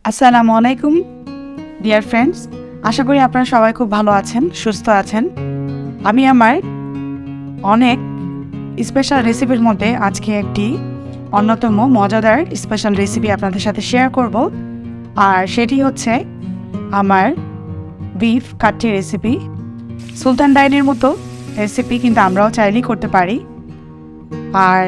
আসসালামু আলাইকুম dear friends, আশা করি আপনারা সবাই খুব ভালো আছেন, সুস্থ আছেন। আমি আমার অনেক স্পেশাল রেসিপির মধ্যে আজকে একটি অন্যতম মজাদার স্পেশাল রেসিপি আপনাদের সাথে শেয়ার করব। আর সেটি হচ্ছে আমার বিফ কাচ্চি রেসিপি। সুলতান ডাইনের মতো রেসিপি কিন্তু আমরাও চাইলেই করতে পারি, আর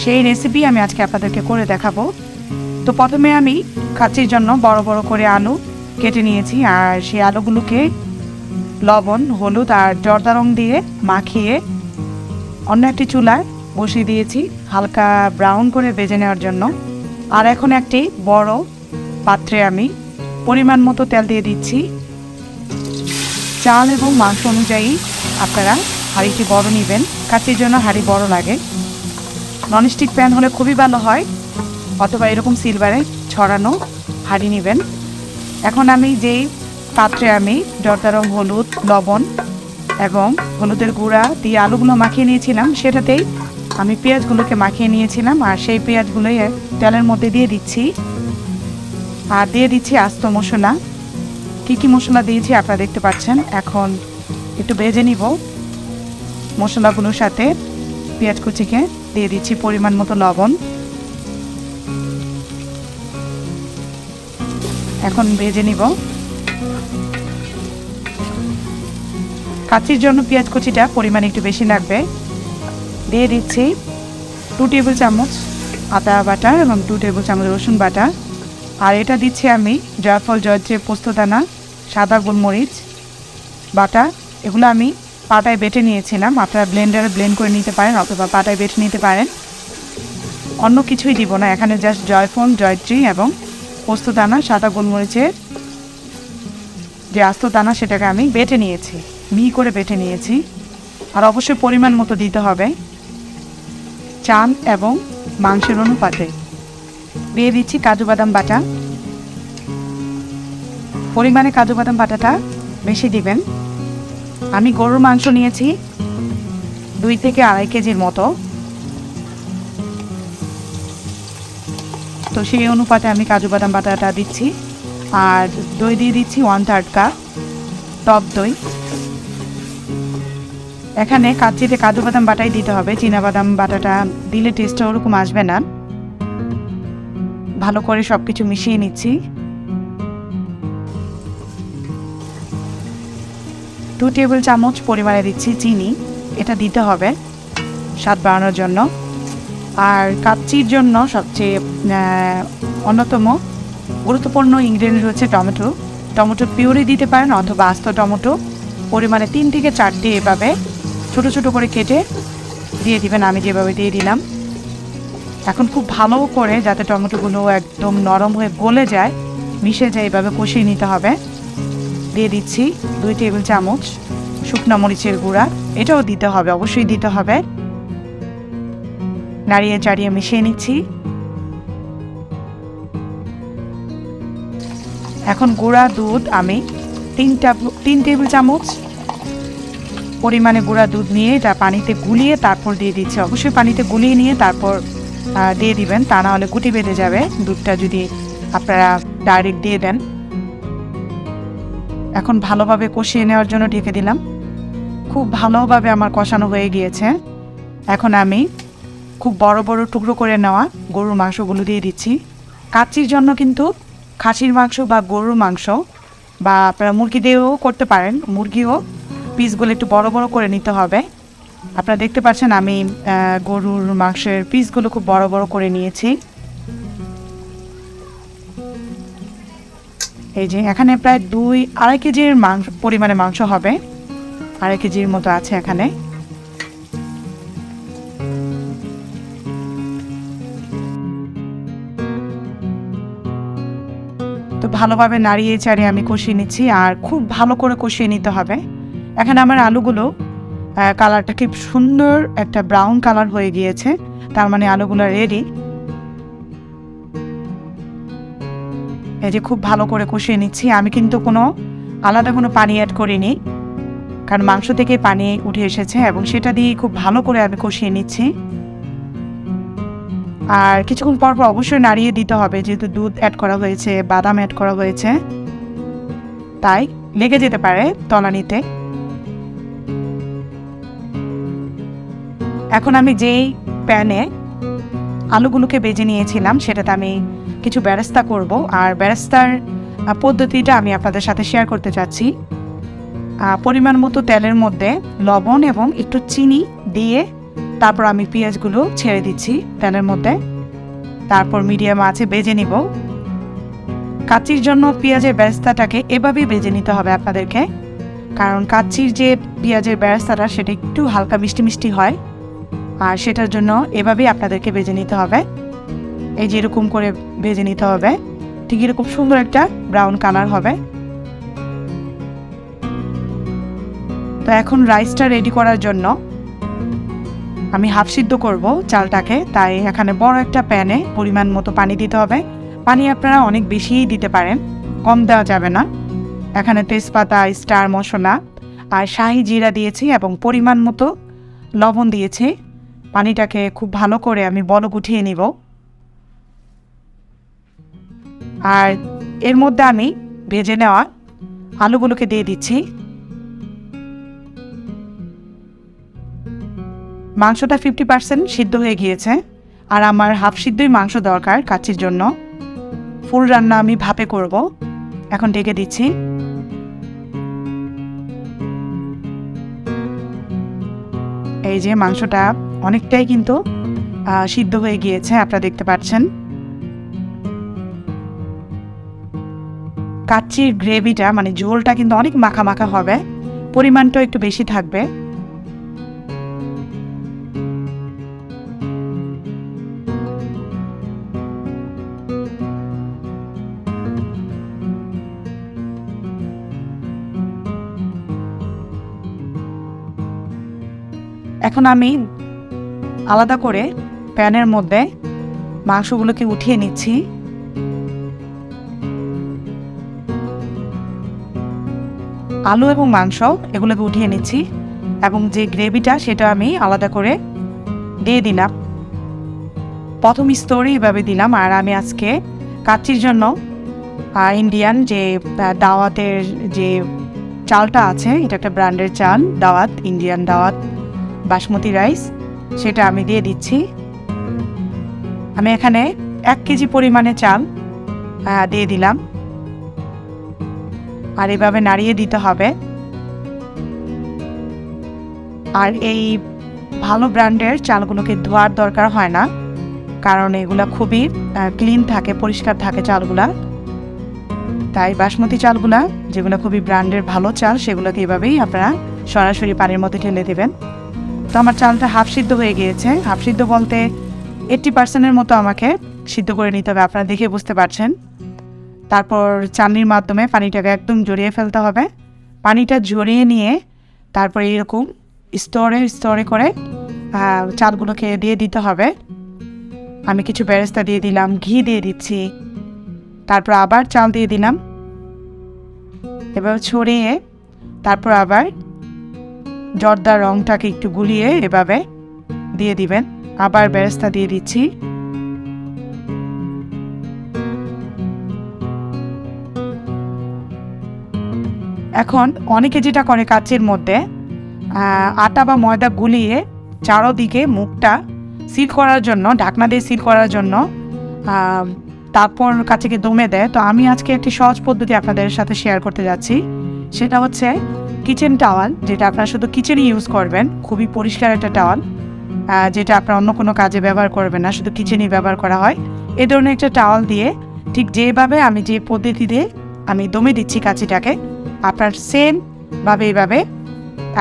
সেই রেসিপি আমি আজকে আপনাদেরকে করে দেখাবো। তো প্রথমে আমি কাচ্চির জন্য বড় বড় করে আলু কেটে নিয়েছি, আর সেই আলুগুলোকে লবণ, হলুদ আর জর্দা রং দিয়ে মাখিয়ে অন্য একটি চুলায় বসিয়ে দিয়েছি হালকা ব্রাউন করে ভেজে নেওয়ার জন্য। আর এখন একটি বড় পাত্রে আমি পরিমাণ মতো তেল দিয়ে দিচ্ছি। চাল এবং মাংস অনুযায়ী আপনারা হাঁড়িটি বড় নেবেন, কাচ্চির জন্য হাঁড়ি বড় লাগে। ননস্টিক প্যান হলে খুবই ভালো হয়, অথবা এরকম সিলভারে ছড়ানো হাঁড়ি নেবেন। এখন আমি যেই পাত্রে আমি জর্দা রং, হলুদ, লবণ এবং হলুদের গুঁড়া দিয়ে আলুগুলো মাখিয়ে নিয়েছিলাম, সেটাতেই আমি পেঁয়াজগুলোকে মাখিয়ে নিয়েছিলাম। আর সেই পেঁয়াজগুলোই তেলের মধ্যে দিয়ে দিচ্ছি, আর দিয়ে দিচ্ছি আস্ত মশলা। কী কী মশলা দিয়েছি আপনারা দেখতে পাচ্ছেন। এখন একটু ভেজে নিব মশলাগুলোর সাথে। পেঁয়াজ কুচিকে দিয়ে দিচ্ছি পরিমাণ মতো লবণ। এখন ভেজে নিব। কাচ্চির জন্য পেঁয়াজ কুচিটা পরিমাণে একটু বেশি লাগবে। দিয়ে দিচ্ছি 2 টেবিল চামচ আদা বাটা এবং 2 টেবিল চামচ রসুন বাটা। আর এটা দিচ্ছি আমি জয়ফল, জয়ত্রী, পোস্তদানা, সাদা গোলমরিচ বাটা। এগুলো আমি পাটায় বেটে নিয়েছিলাম। আপনারা ব্লেন্ডারে ব্লেন্ড করে নিতে পারেন, অথবা পাটায় বেটে নিতে পারেন। অন্য কিছুই দিব না, এখানে জাস্ট জয়ফল, জয়ত্রী এবং পোস্তদানা, সাদা গোলমরিচের যে আস্ত দানা সেটাকে আমি বেটে নিয়েছি, মিহি করে বেটে নিয়েছি। আর অবশ্যই পরিমাণ মতো দিতে হবে, চাল এবং মাংসের অনুপাতে। দিয়ে দিচ্ছি কাজু বাদাম বাটা। পরিমাণে কাজু বাদাম বাটাটা বেশি দিবেন। আমি গরুর মাংস নিয়েছি 2 থেকে 2.5 কেজির মতো, তো সেই অনুপাতে আমি কাজু বাদাম বাটাটা দিচ্ছি। আর দই দিয়ে দিচ্ছি 1/3 কাপ টক দই। এখানে কাচ্চিতে কাজু বাদাম বাটাই দিতে হবে, চীনাবাদাম বাটাটা দিলে টেস্টটা ওরকম আসবে না। ভালো করে সব কিছু মিশিয়ে নিচ্ছি। 2 টেবিল চামচ পরিমাণে দিচ্ছি চিনি, এটা দিতে হবে স্বাদ বাড়ানোর জন্য। আর কাচ্চির জন্য সবচেয়ে অন্যতম গুরুত্বপূর্ণ ইনগ্রেডিয়েন্ট হচ্ছে টমেটো। টমেটো পিউরি দিতে পারেন, অথবা আস্ত টমেটো পরিমাণে 3 থেকে 4টি এভাবে ছোটো ছোটো করে কেটে দিয়ে দিবেন, আমি যেভাবে দিয়ে দিলাম। এখন খুব ভালো করে যাতে টমেটোগুলো একদম নরম হয়ে গলে যায়, মিশে যায়, এভাবে কষিয়ে নিতে হবে। দিয়ে দিচ্ছি 2 টেবিল চামচ শুকনো মরিচের গুঁড়া, এটাও দিতে হবে, অবশ্যই দিতে হবে। নাড়িয়ে চাড়িয়ে মিশিয়ে নিচ্ছি। এখন গুঁড়া দুধ আমি 3 টেবিল চামচ পরিমাণে গুঁড়া দুধ নিয়ে এটা পানিতে গুলিয়ে তারপর দিয়ে দিচ্ছি। অবশ্যই পানিতে গুলিয়ে নিয়ে তারপর দিয়ে দিবেন, তা না হলে গুটি বেঁধে যাবে দুধটা যদি আপনারা ডাইরেক্ট দিয়ে দেন। এখন ভালোভাবে কষিয়ে নেওয়ার জন্য ঢেকে দিলাম। খুব ভালোভাবে আমার কষানো হয়ে গিয়েছে। এখন আমি খুব বড় বড় টুকরো করে নেওয়া গরুর মাংসগুলো দিয়ে দিচ্ছি। কাচ্চির জন্য কিন্তু খাসির মাংস বা গরুর মাংস বা আপনারা মুরগি দিয়েও করতে পারেন, মুরগিও পিসগুলো একটু বড় বড় করে নিতে হবে। আপনারা দেখতে পাচ্ছেন আমি গরুর মাংসের পিসগুলো খুব বড় বড় করে নিয়েছি। এই যে এখানে প্রায় 2-2.5 কেজির মাংস পরিমাণে মাংস হবে, 2.5 কেজির মতো আছে এখানে। তো ভালোভাবে নাড়িয়ে চাড়িয়ে আমি কষিয়ে নিচ্ছি, আর খুব ভালো করে কষিয়ে নিতে হবে। এখানে আমার আলুগুলো কালারটা খুব সুন্দর একটা ব্রাউন কালার হয়ে গিয়েছে, তার মানে আলুগুলো রেডি। এই যে খুব ভালো করে কষিয়ে নিচ্ছি। আমি কিন্তু আলাদা কোনো পানি অ্যাড করিনি, কারণ মাংস থেকে পানি উঠে এসেছে, এবং সেটা দিয়ে খুব ভালো করে আমি কষিয়ে নিচ্ছি। আর কিছুক্ষণ পর পর অবশ্যই নাড়িয়ে দিতে হবে, যেহেতু দুধ অ্যাড করা হয়েছে, বাদাম অ্যাড করা হয়েছে, তাই লেগে যেতে পারে তলানিতে। এখন আমি যেই প্যানে আলুগুলোকে ভেজে নিয়েছিলাম সেটাতে আমি কিছু বেরেস্তা করব, আর বেরেস্তার পদ্ধতিটা আমি আপনাদের সাথে শেয়ার করতে চাচ্ছি। পরিমাণ মতো তেলের মধ্যে লবণ এবং একটু চিনি দিয়ে তারপর আমি পেঁয়াজগুলো ছেড়ে দিচ্ছি তেলের মধ্যে, তারপর মিডিয়াম আঁচে ভেজে নিব। কাচ্চির জন্য পেঁয়াজের বেরেস্তাটাকে এভাবেই ভেজে নিতে হবে আপনাদেরকে, কারণ কাচ্চির যে পেঁয়াজের বেরেস্তাটা সেটা একটু হালকা মিষ্টি মিষ্টি হয়, আর সেটার জন্য এভাবেই আপনাদেরকে ভেজে নিতে হবে। এই যে এরকম করে ভেজে নিতে হবে, ঠিক এরকম সুন্দর একটা ব্রাউন কালার হবে। তো এখন রাইসটা রেডি করার জন্য আমি হাফ সিদ্ধ করব চালটাকে, তাই এখানে বড় একটা প্যানে পরিমাণ মতো পানি দিতে হবে। পানি আপনারা অনেক বেশিই দিতে পারেন, কম দেওয়া যাবে না। এখানে তেজপাতা, স্টার মশলা আর শাহি জিরা দিয়েছি এবং পরিমাণ মতো লবণ দিয়েছি। পানিটাকে খুব ভালো করে আমি বলক উঠিয়ে নিব। আর এর মধ্যে আমি ভেজে নেওয়া আলুগুলোকে দিয়ে দিচ্ছি। মাংসটা 50% সিদ্ধ হয়ে গিয়েছে, আর আমার হাফ সিদ্ধই মাংস দরকার কাচ্চির জন্য। ফুল রান্না আমি ভাপে করব। এখন ঢেকে দিচ্ছি। এই যে মাংসটা অনেকটাই কিন্তু সিদ্ধ হয়ে গিয়েছে, আপনারা দেখতে পাচ্ছেন। কাচ্চির গ্রেভিটা মানে ঝোলটা কিন্তু অনেক মাখা মাখা হবে, পরিমাণটাও একটু বেশি থাকবে। এখন আমি আলাদা করে প্যানের মধ্যে মাংসগুলোকে উঠিয়ে নিচ্ছি। আলু এবং মাংস এগুলোকে উঠিয়ে নিচ্ছি, এবং যে গ্রেভিটা সেটা আমি আলাদা করে দিয়ে দিলাম। প্রথম স্তরে এভাবে দিলাম। আর আমি আজকে কাচ্চির জন্য ইন্ডিয়ান যে দাওয়াতের যে চালটা আছে, এটা একটা ব্র্যান্ডের চাল, দাওয়াত, ইন্ডিয়ান দাওয়াত বাসমতি রাইস, সেটা আমি দিয়ে দিচ্ছি। আমি এখানে 1 কেজি পরিমাণে চাল দিয়ে দিলাম, আর এভাবে নাড়িয়ে দিতে হবে। আর এই ভালো ব্র্যান্ডের চালগুলোকে ধোয়ার দরকার হয় না, কারণ এগুলা খুবই ক্লিন থাকে, পরিষ্কার থাকে চালগুলা। তাই বাসমতি চালগুলা যেগুলো খুবই ব্র্যান্ডের ভালো চাল, সেগুলোকে এভাবেই আপনারা সরাসরি পানির মধ্যে ঢেলে দেবেন। তো আমার চালটা হাফ সিদ্ধ হয়ে গিয়েছে। হাফ সিদ্ধ বলতে 80%-এর মতো আমাকে সিদ্ধ করে নিতে হবে, আপনারা দেখে বুঝতে পারছেন। তারপর চালনির মাধ্যমে পানিটাকে একদম ঝরিয়ে ফেলতে হবে। পানিটা ঝরিয়ে নিয়ে তারপর এরকম স্তরে স্তরে করে চালগুলোকে দিয়ে দিতে হবে। আমি কিছু বেরেস্তা দিয়ে দিলাম, ঘি দিয়ে দিচ্ছি, তারপর আবার চাল দিয়ে দিলাম। এবার ছড়িয়ে তারপর আবার জর্দার রংটাকে একটু গুলিয়ে এভাবে দিয়ে দিবেন। আবার বেরেস্তা দিয়ে দিচ্ছি। এখন অনেকে যেটা করে কাচ্চির মধ্যে আটা বা ময়দা গুলিয়ে চারোদিকে মুখটা সিল করার জন্য, ঢাকনা দিয়ে সিল করার জন্য তারপর কাচ্চিকে দমে দেয়। তো আমি আজকে একটি সহজ পদ্ধতি আপনাদের সাথে শেয়ার করতে যাচ্ছি। সেটা হচ্ছে কিচেন টাওয়াল, যেটা আপনারা শুধু কিচেনে ইউজ করবেন। খুবই পরিষ্কার একটা টাওয়াল, যেটা আপনারা অন্য কোনো কাজে ব্যবহার করবেন না, শুধু কিচেনেই ব্যবহার করা হয়। এই ধরনের একটা টাওয়াল দিয়ে ঠিক যেভাবে আমি যে পদ্ধতিতে আমি দমে দিচ্ছি কাচ্চিটাকে, আপনার সেমভাবে এইভাবে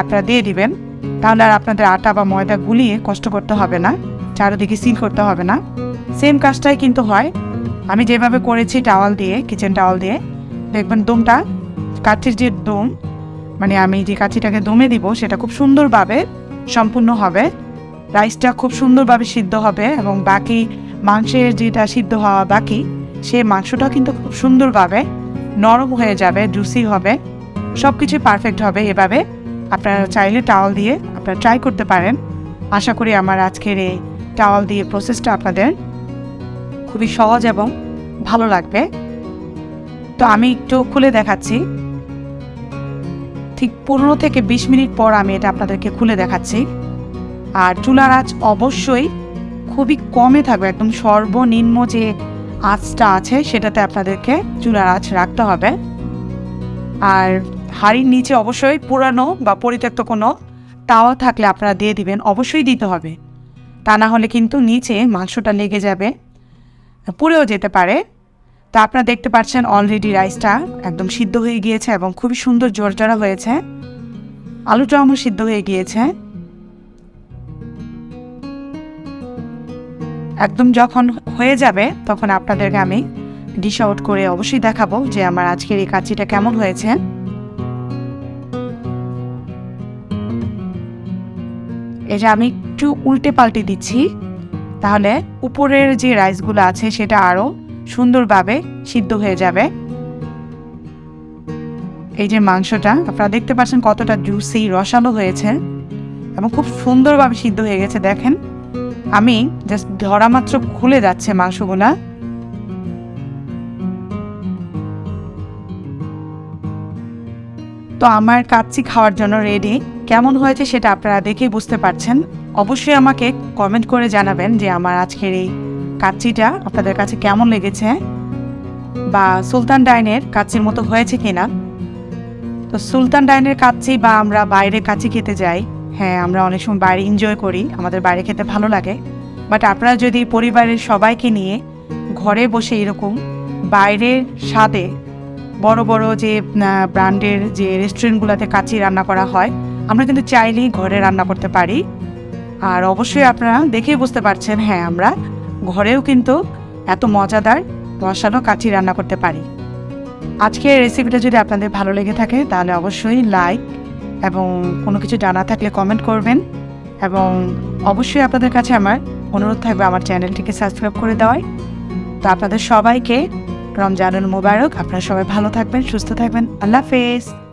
আপনারা দিয়ে দিবেন। তাহলে আর আপনাদের আটা বা ময়দা গুলিয়ে কষ্ট করতে হবে না, চারিদিকে সিল করতে হবে না। সেম কাজটাই কিন্তু হয়। আমি যেভাবে করেছি টাওয়াল দিয়ে, কিচেন টাওয়াল দিয়ে, দেখবেন দমটা, কাচ্চির যে দম, মানে আমি যে কাচ্চিটাকে দমে দিব সেটা খুব সুন্দরভাবে সম্পূর্ণ হবে। রাইসটা খুব সুন্দরভাবে সিদ্ধ হবে, এবং বাকি মাংসের যেটা সিদ্ধ হওয়া বাকি, সেই মাংসটাও কিন্তু খুব সুন্দরভাবে নরম হয়ে যাবে, জুসি হবে, সব কিছু পারফেক্ট হবে। এভাবে আপনারা চাইলে টাওয়াল দিয়ে আপনারা ট্রাই করতে পারেন। আশা করি আমার আজকের এই টাওয়াল দিয়ে প্রসেসটা আপনাদের খুবই সহজ এবং ভালো লাগবে। তো আমি একটু খুলে দেখাচ্ছি। ঠিক 15 থেকে 20 মিনিট পর আমি এটা আপনাদেরকে খুলে দেখাচ্ছি। আর চুলার আঁচ অবশ্যই খুবই কমে থাকবে, একদম সর্বনিম্ন যে আঁচটা আছে সেটাতে আপনাদেরকে চুলার আঁচ রাখতে হবে। আর হাঁড়ির নিচে অবশ্যই পুরানো বা পরিত্যক্ত কোনো তাওয়া থাকলে আপনারা দিয়ে দিবেন, অবশ্যই দিতে হবে। তা না হলে কিন্তু নিচে মাংসটা লেগে যাবে, পুড়েও যেতে পারে। তা আপনারা দেখতে পাচ্ছেন অলরেডি রাইসটা একদম সিদ্ধ হয়ে গিয়েছে এবং খুবই সুন্দর জর্জরা হয়েছে। আলুটাও আমার সিদ্ধ হয়ে গিয়েছে। একদম যখন হয়ে যাবে তখন আপনাদেরকে আমি ডিশ আউট করে অবশ্যই দেখাবো যে আমার আজকের এই কাচ্চিটা কেমন হয়েছে। এই যে আমি একটু উল্টে পাল্টে দিচ্ছি, তাহলে উপরের যে রাইসগুলো আছে সেটা আরও সুন্দরভাবে সিদ্ধ হয়ে যাবে। এই যে মাংসটা আপনারা দেখতে পাচ্ছেন কতটা জুসি রসালো হয়েছে এবং খুব সুন্দরভাবে সিদ্ধ হয়ে গেছে। দেখেন আমি জাস্ট ধরা মাত্র খুলে যাচ্ছে মাংসগুলা। তো আমার কাচ্চি খাওয়ার জন্য রেডি। কেমন হয়েছে সেটা আপনারা দেখেই বুঝতে পারছেন। অবশ্যই আমাকে কমেন্ট করে জানাবেন যে আমার আজকের এই কাচ্চিটা আপনাদের কাছে কেমন লেগেছে, বা সুলতান ডাইনের কাচ্চির মতো হয়েছে কিনা। তো সুলতান ডাইনের কাচ্চি বা আমরা বাইরে কাচ্চি খেতে যাই, হ্যাঁ আমরা অনেক সময় বাইরে এনজয় করি, আমাদের বাইরে খেতে ভালো লাগে। বাট আপনারা যদি পরিবারের সবাইকে নিয়ে ঘরে বসে এরকম বাইরের স্বাদে বড় বড় যে ব্র্যান্ডের যে রেস্টুরেন্টগুলোতে কাচ্চি রান্না করা হয়, আমরা কিন্তু চাইলেই ঘরে রান্না করতে পারি। আর অবশ্যই আপনারা দেখেই বুঝতে পারছেন, হ্যাঁ আমরা ঘরেও কিন্তু এত মজাদার রসালো কাচ্চি রান্না করতে পারি। আজকের রেসিপিটা যদি আপনাদের ভালো লেগে থাকে তাহলে অবশ্যই লাইক এবং কোনো কিছু জানা থাকলে কমেন্ট করবেন। এবং অবশ্যই আপনাদের কাছে আমার অনুরোধ থাকবে আমার চ্যানেলটিকে সাবস্ক্রাইব করে দেওয়ায়। তো আপনাদের সবাইকে রমজানুল মোবারক। আপনারা সবাই ভালো থাকবেন, সুস্থ থাকবেন। আল্লাহ হাফেজ।